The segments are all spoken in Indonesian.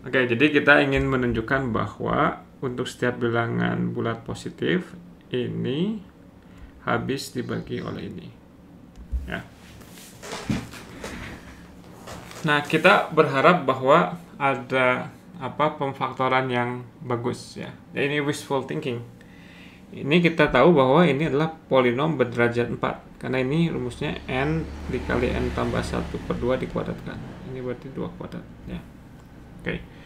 Oke, jadi kita ingin menunjukkan bahwa untuk setiap bilangan bulat positif ini habis dibagi oleh ini. Ya. Nah, kita berharap bahwa ada pemfaktoran yang bagus ya. Ini wishful thinking. Ini kita tahu bahwa ini adalah polinom berderajat 4 karena ini rumusnya n dikali n tambah 1/2 dikuadratkan. Ini berarti 2 kuadrat ya. Oke.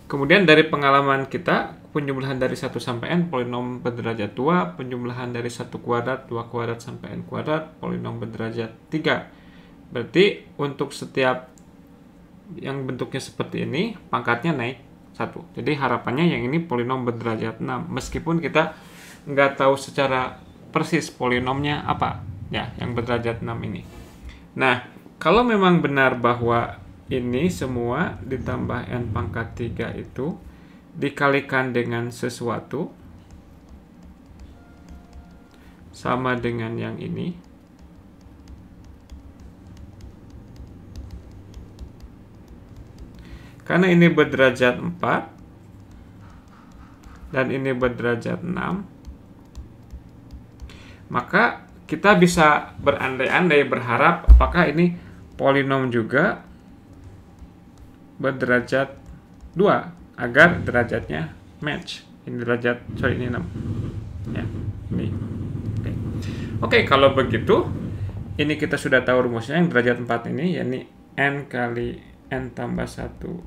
Kemudian dari pengalaman kita, penjumlahan dari 1 sampai n polinom berderajat 2, penjumlahan dari 1 kuadrat, 2 kuadrat sampai n kuadrat polinom berderajat 3. Berarti untuk setiap yang bentuknya seperti ini, pangkatnya naik 1. Jadi harapannya yang ini polinom berderajat 6, meskipun kita nggak tahu secara persis polinomnya apa, ya, yang berderajat 6 ini. Nah, kalau memang benar bahwa ini semua ditambah n pangkat 3 itu dikalikan dengan sesuatu sama dengan yang ini, karena ini berderajat 4 dan ini berderajat 6, maka kita bisa berandai-andai berharap apakah ini polinom juga berderajat 2 agar derajatnya match. Ini derajat, ini 6. Ya, ini. Oke, kalau begitu ini kita sudah tahu rumusnya yang derajat 4 ini, yakni n kali n tambah 1/2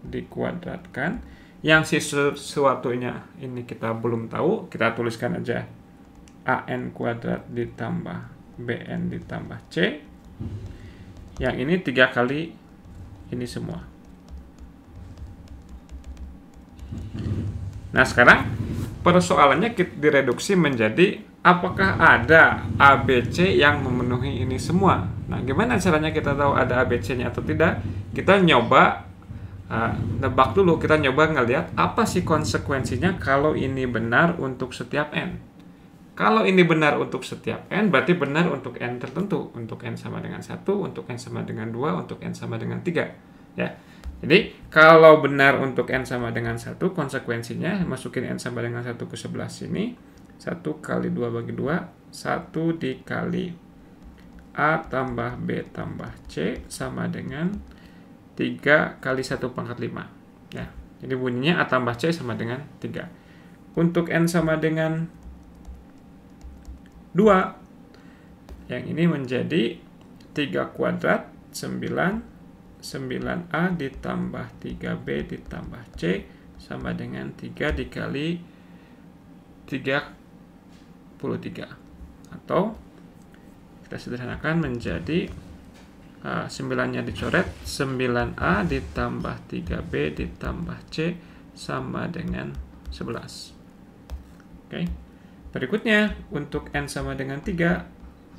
dikuadratkan. Yang sesuatunya ini kita belum tahu, kita tuliskan aja an kuadrat ditambah bn ditambah c. Yang ini 3 kali ini semua. Nah, sekarang persoalannya kita direduksi menjadi apakah ada ABC yang memenuhi ini semua. Nah, gimana caranya kita tahu ada ABC-nya atau tidak? Kita nyoba nebak dulu, kita nyoba ngelihat apa sih konsekuensinya kalau ini benar untuk setiap n. Kalau ini benar untuk setiap n, berarti benar untuk n tertentu. Untuk n sama dengan 1, untuk n sama dengan 2, untuk n sama dengan 3. Ya. Jadi, kalau benar untuk n sama dengan 1, konsekuensinya masukin n sama dengan 1 ke sebelah sini. 1 kali 2 bagi 2, 1 dikali A tambah B tambah C sama dengan 3 kali 1 pangkat 5. Ya. Jadi bunyinya A tambah C sama dengan 3. Untuk n sama dengan 2, yang ini menjadi 3 kuadrat 9, 9A ditambah 3B ditambah C sama dengan 3 dikali 33. Atau kita sederhanakan menjadi 9-nya dicoret, 9A ditambah 3B ditambah C sama dengan 11. Oke. Berikutnya, untuk n sama dengan 3,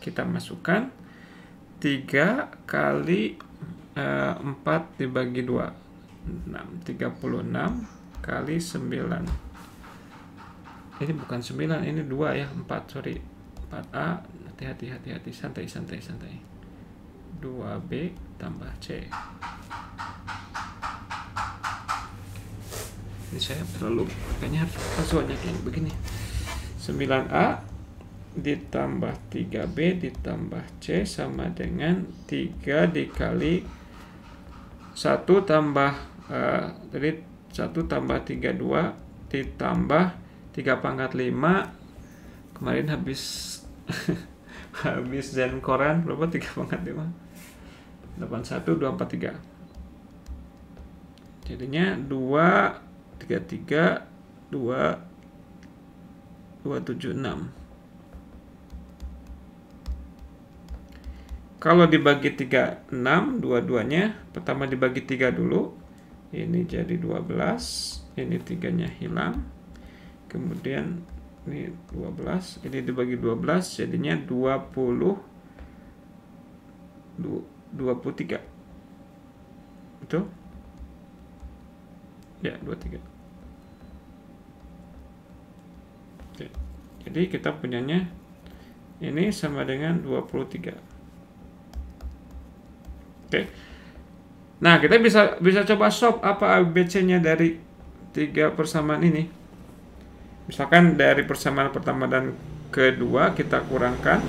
kita masukkan 3 kali 4 dibagi 2. 36 kali 9. Ini bukan 9, ini 2 ya, 4, sorry. 4A, hati-hati, santai. 2B tambah C. Ini saya terlalu, kayaknya harus langsungnya kayak begini. 9A ditambah 3B ditambah C sama dengan 3 dikali 1 tambah jadi 1 tambah 32 ditambah 3 pangkat 5. Kemarin habis habis zen koran berapa? 3 pangkat 5 81 243. Jadinya 233 276. Kalau dibagi 3 6 dua-duanya, pertama dibagi 3 dulu. Ini jadi 12, ini 3-nya hilang. Kemudian ini 12, ini dibagi 12 jadinya 23. Betul? Ya, 23. Oke. Jadi kita punyanya ini sama dengan 23. Oke. Nah, kita bisa coba solve apa ABC-nya dari 3 persamaan ini. Misalkan dari persamaan pertama dan kedua kita kurangkan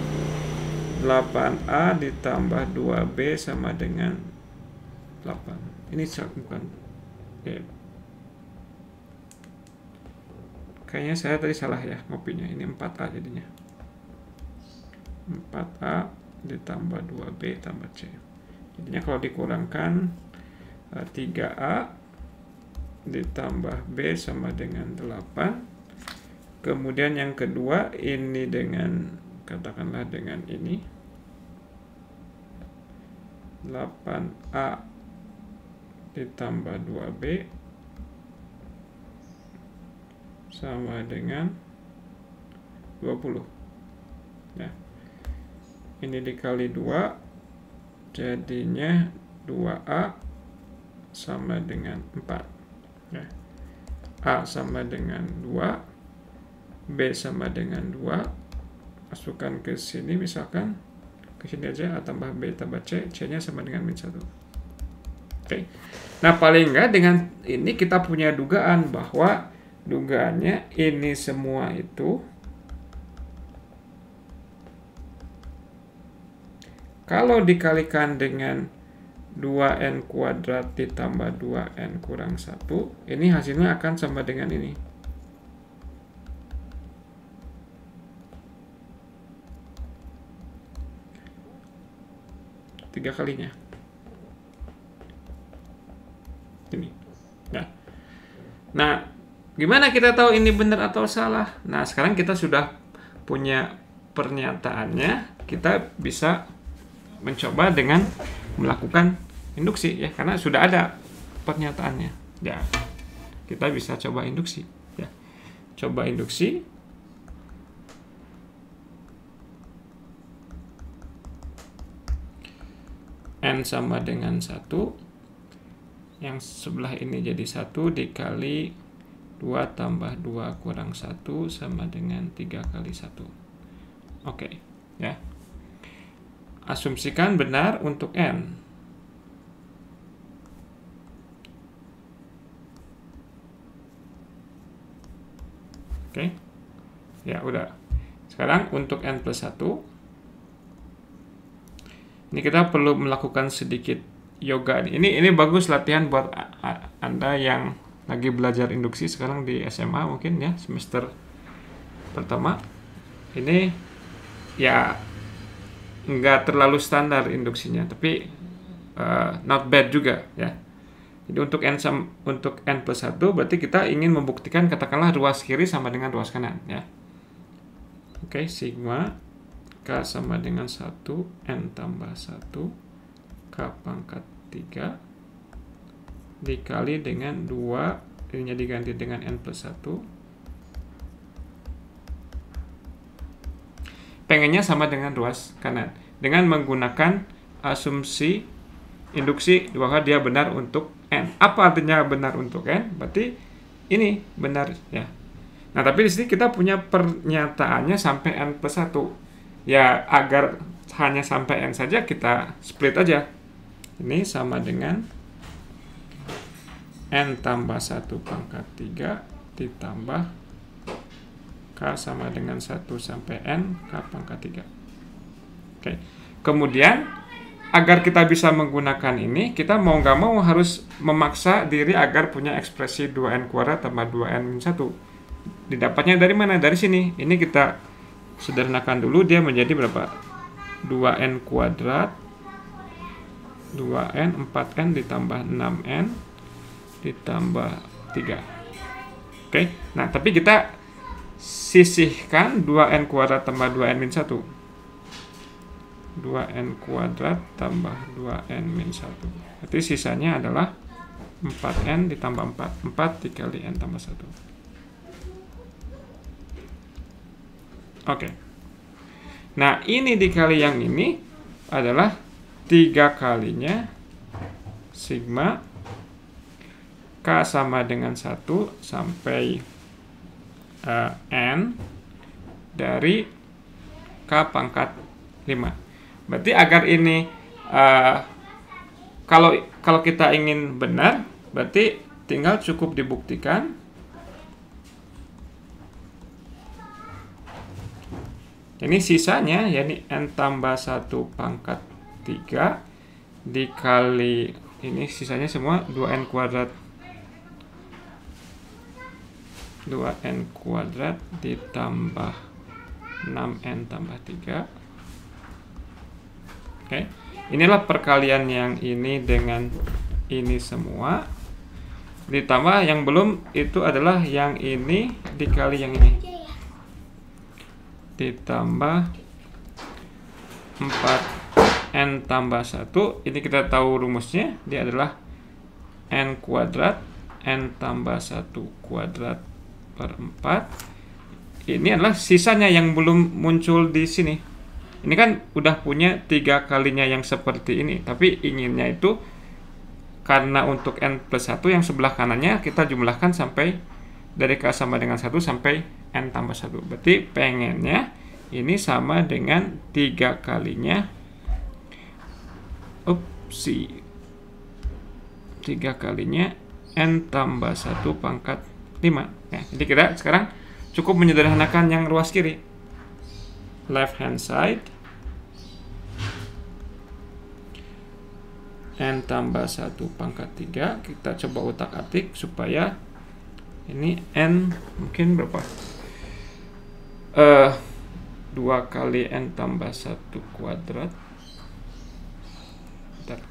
8A ditambah 2B sama dengan 8. Ini bukan. Oke. Kayaknya saya tadi salah ya ngopinya. Ini 4A jadinya. 4A ditambah 2B tambah C. Jadinya kalau dikurangkan 3A ditambah B sama dengan 8. Kemudian yang kedua ini dengan, katakanlah dengan ini 8A ditambah 2B sama dengan 20 ya. Ini dikali 2 jadinya 2A sama dengan 4 ya. A sama dengan 2, B sama dengan 2, masukkan ke sini, misalkan ke sini aja, A tambah B tambah C, C nya sama dengan min 1. Oke. Nah, paling enggak dengan ini kita punya dugaan bahwa dugaannya ini semua itu kalau dikalikan dengan 2n kuadrat ditambah 2n kurang 1, ini hasilnya akan sama dengan ini. Tiga kalinya. Ini. Nah, gimana kita tahu ini benar atau salah? Nah, sekarang kita sudah punya pernyataannya, kita bisa mencoba dengan melakukan induksi ya, karena sudah ada pernyataannya. Ya, kita bisa coba induksi ya. Coba induksi. N sama dengan 1. Yang sebelah ini jadi 1 dikali 2 tambah 2 kurang 1 sama dengan 3 kali 1. Oke, ya. Asumsikan benar untuk N. Oke. Ya, udah. Sekarang untuk N plus 1. Ini kita perlu melakukan sedikit yoga. Ini bagus latihan buat Anda yang lagi belajar induksi sekarang di SMA mungkin ya, semester pertama. Ini ya nggak terlalu standar induksinya, tapi not bad juga ya. Jadi untuk N plus 1 berarti kita ingin membuktikan katakanlah ruas kiri sama dengan ruas kanan ya. Oke, sigma K sama dengan 1 N tambah 1 K pangkat 3 dikali dengan 2, ininya diganti dengan N plus 1. Pengennya sama dengan ruas kanan dengan menggunakan asumsi induksi bahwa dia benar untuk N. Apa artinya benar untuk N? Berarti ini benar ya. Nah, tapi di sini kita punya pernyataannya sampai N plus 1. Ya, agar hanya sampai N saja kita split aja. Ini sama dengan N tambah 1 pangkat 3 ditambah K sama dengan 1 sampai N K pangkat 3. Oke. Kemudian, agar kita bisa menggunakan ini, kita mau nggak mau harus memaksa diri agar punya ekspresi 2N kuadrat tambah 2N min 1. Didapatnya dari mana? Dari sini. Ini kita sederhanakan dulu, dia menjadi berapa? 2N kuadrat 2N 4N ditambah 6N ditambah 3. Oke. Nah, tapi kita sisihkan 2N kuadrat tambah 2N min 1. 2N kuadrat tambah 2N min 1. Berarti sisanya adalah 4N ditambah 4. 4 dikali N tambah 1. Oke. Nah, ini dikali yang ini adalah 3 kalinya sigma K sama dengan 1 sampai N dari K pangkat 5. Berarti agar ini kalau kita ingin benar, berarti tinggal cukup dibuktikan. Ini sisanya, yakni n tambah 1 pangkat 3 dikali ini sisanya semua 2n kuadrat. 2n kuadrat ditambah 6n tambah 3. Oke. Inilah perkalian yang ini dengan ini semua. Ditambah yang belum itu adalah yang ini dikali yang ini. Ditambah 4n tambah 1. Ini kita tahu rumusnya. Dia adalah n kuadrat. N tambah 1 kuadrat per 4. Ini adalah sisanya yang belum muncul di sini. Ini kan udah punya 3 kalinya yang seperti ini, tapi inginnya itu karena untuk n plus 1 yang sebelah kanannya kita jumlahkan sampai dari k sama dengan 1 sampai n tambah 1. Berarti pengennya ini sama dengan 3 kalinya 3 kalinya n tambah 1 pangkat 5. Ya, jadi kita sekarang cukup menyederhanakan yang ruas kiri. Left hand side n tambah 1 pangkat 3. Kita coba utak-atik supaya ini n mungkin berapa? 2 kali n tambah 1 kuadrat. Bentar.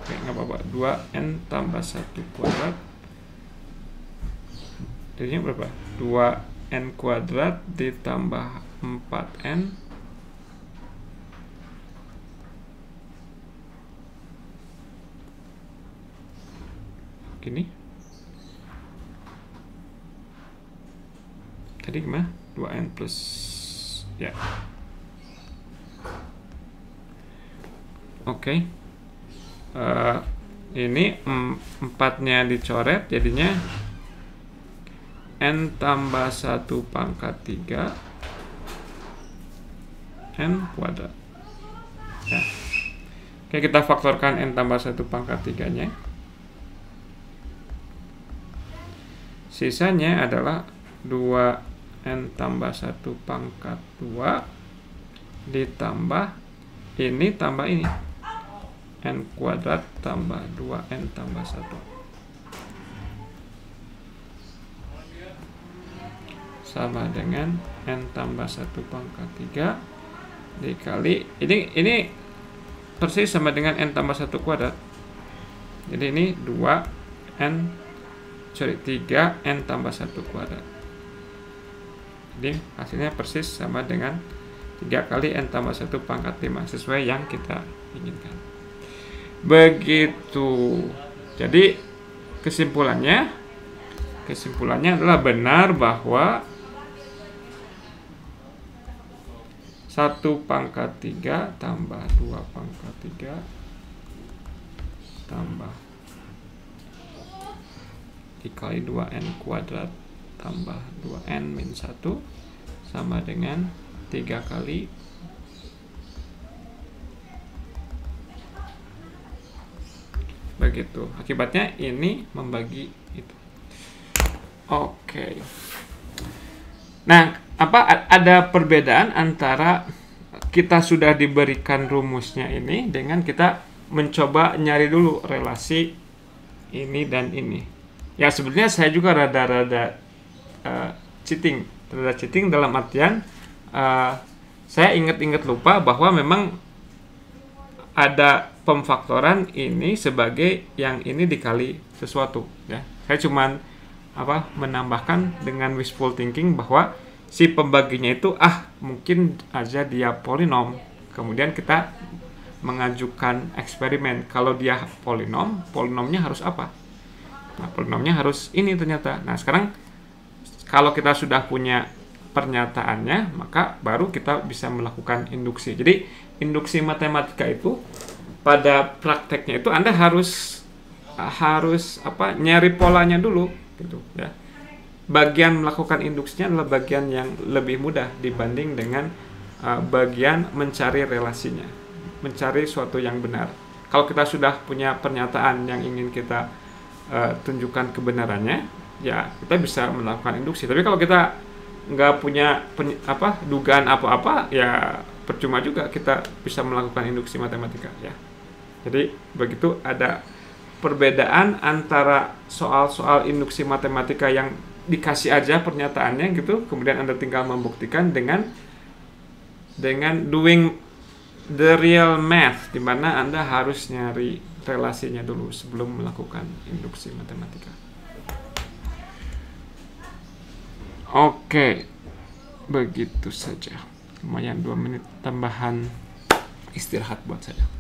Oke, nggak apa-apa. 2n tambah 1 kuadrat. Jadinya berapa? 2n kuadrat ditambah 4n gini. Tadi gimana? 2n plus ya. Oke. Ini 4-nya dicoret, jadinya n tambah 1 pangkat 3 n kuadrat. Ya. Oke, kita faktorkan n tambah 1 pangkat 3-nya. Sisanya adalah 2n tambah 1 pangkat 2 ditambah ini tambah ini n kuadrat tambah 2n tambah 1 sama dengan n tambah 1 pangkat 3 dikali ini persis sama dengan n tambah 1 kuadrat. Jadi ini 3n tambah 1 kuadrat. Jadi hasilnya persis sama dengan 3 kali n tambah 1 pangkat 5 sesuai yang kita inginkan. Begitu. Jadi kesimpulannya adalah benar bahwa 1 pangkat 3 tambah 2 pangkat 3 tambah dikali 2n kuadrat tambah 2n min 1 sama dengan 3 kali begitu. Akibatnya ini membagi itu. Oke. Nah, ada perbedaan antara kita sudah diberikan rumusnya ini dengan kita mencoba nyari dulu relasi ini dan ini. Ya, sebenarnya saya juga rada-rada cheating dalam artian saya ingat-ingat lupa bahwa memang ada pemfaktoran ini sebagai yang ini dikali sesuatu, ya. Saya cuman menambahkan dengan wishful thinking bahwa si pembaginya itu mungkin aja dia polinom. Kemudian kita mengajukan eksperimen. Kalau dia polinomnya harus apa? Nah, polinomnya harus ini ternyata. Nah, sekarang kalau kita sudah punya pernyataannya, maka baru kita bisa melakukan induksi. Jadi, induksi matematika itu pada prakteknya itu Anda harus nyari polanya dulu gitu, ya. Bagian melakukan induksinya adalah bagian yang lebih mudah dibanding dengan bagian mencari relasinya. mencari suatu yang benar. Kalau kita sudah punya pernyataan yang ingin kita tunjukkan kebenarannya, ya kita bisa melakukan induksi. Tapi kalau kita nggak punya dugaan apa-apa, ya percuma juga kita bisa melakukan induksi matematika ya. Jadi begitu ada perbedaan antara soal-soal induksi matematika yang dikasih aja pernyataannya gitu, kemudian Anda tinggal membuktikan dengan doing the real math, di mana Anda harus nyari relasinya dulu sebelum melakukan induksi matematika. Oke, begitu saja. Lumayan 2 menit tambahan istirahat buat saya.